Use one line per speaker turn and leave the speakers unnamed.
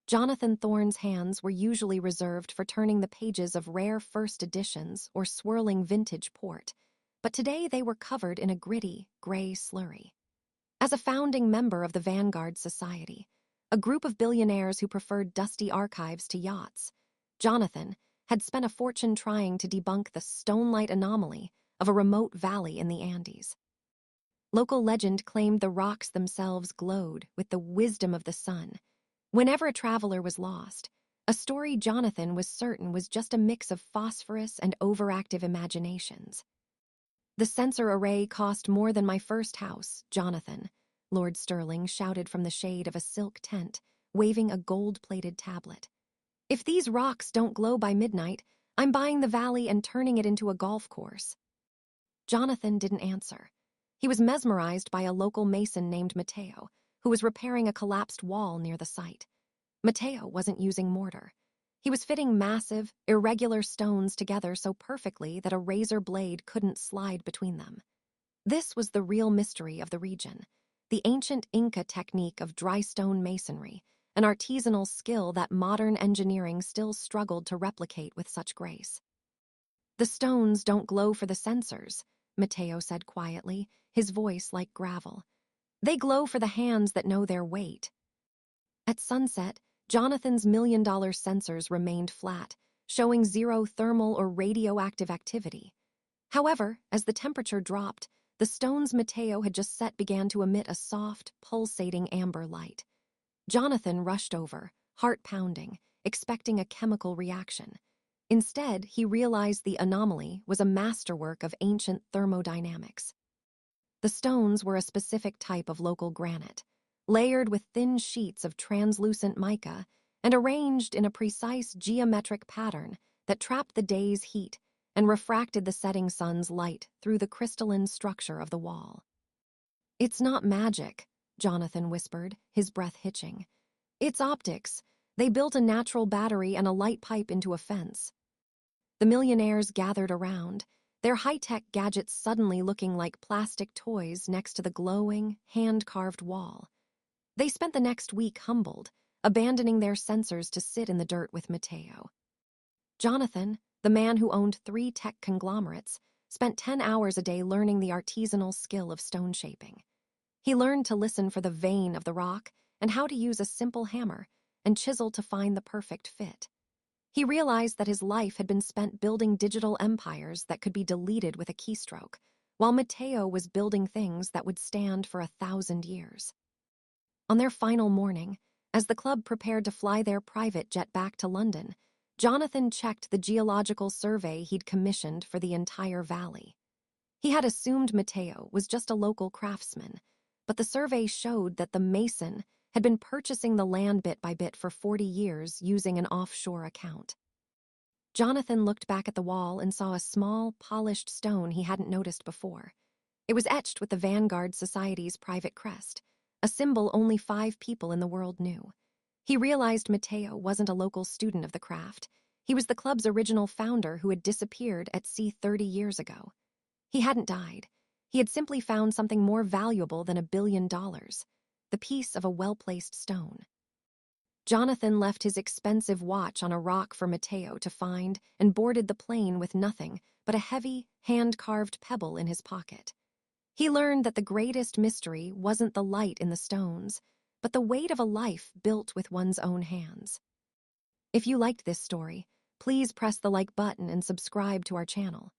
Jonathan Thorne's hands were usually reserved for turning the pages of rare first editions or swirling vintage port, but today they were covered in a gritty, gray slurry. As a founding member of the Vanguard Society, a group of billionaires who preferred dusty archives to yachts, Jonathan had spent a fortune trying to debunk the stone-light anomaly of a remote valley in the Andes. Local legend claimed the rocks themselves glowed with the wisdom of the sun. Whenever a traveler was lost, a story Jonathan was certain was just a mix of phosphorus and overactive imaginations. "The sensor array cost more than my first house, Jonathan," Lord Sterling shouted from the shade of a silk tent, waving a gold-plated tablet. "If these rocks don't glow by midnight, I'm buying the valley and turning it into a golf course." Jonathan didn't answer. He was mesmerized by a local mason named Mateo, who was repairing a collapsed wall near the site. Mateo wasn't using mortar. He was fitting massive, irregular stones together so perfectly that a razor blade couldn't slide between them. This was the real mystery of the region, the ancient Inca technique of dry stone masonry, an artisanal skill that modern engineering still struggled to replicate with such grace. "The stones don't glow for the sensors," Mateo said quietly, his voice like gravel. "They glow for the hands that know their weight." At sunset, Jonathan's $1 million sensors remained flat, showing zero thermal or radioactive activity. However, as the temperature dropped, the stones Mateo had just set began to emit a soft, pulsating amber light. Jonathan rushed over, heart pounding, expecting a chemical reaction. Instead, he realized the anomaly was a masterwork of ancient thermodynamics. The stones were a specific type of local granite, layered with thin sheets of translucent mica and arranged in a precise geometric pattern that trapped the day's heat and refracted the setting sun's light through the crystalline structure of the wall. "It's not magic," Jonathan whispered, his breath hitching. "It's optics. They built a natural battery and a light pipe into a fence." The millionaires gathered around, their high-tech gadgets suddenly looking like plastic toys next to the glowing, hand-carved wall. They spent the next week humbled, abandoning their sensors to sit in the dirt with Mateo. Jonathan, the man who owned 3 tech conglomerates, spent 10 hours a day learning the artisanal skill of stone shaping. He learned to listen for the vein of the rock and how to use a simple hammer and chisel to find the perfect fit. He realized that his life had been spent building digital empires that could be deleted with a keystroke, while Mateo was building things that would stand for 1,000 years. On their final morning, as the club prepared to fly their private jet back to London, Jonathan checked the geological survey he'd commissioned for the entire valley. He had assumed Mateo was just a local craftsman, but the survey showed that the mason had been purchasing the land bit by bit for 40 years using an offshore account. Jonathan looked back at the wall and saw a small, polished stone he hadn't noticed before. It was etched with the Vanguard Society's private crest, a symbol only 5 people in the world knew. He realized Mateo wasn't a local student of the craft. He was the club's original founder who had disappeared at sea 30 years ago. He hadn't died. He had simply found something more valuable than $1 billion, the piece of a well-placed stone. Jonathan left his expensive watch on a rock for Mateo to find and boarded the plane with nothing but a heavy, hand-carved pebble in his pocket. He learned that the greatest mystery wasn't the light in the stones, but the weight of a life built with one's own hands. If you liked this story, please press the like button and subscribe to our channel.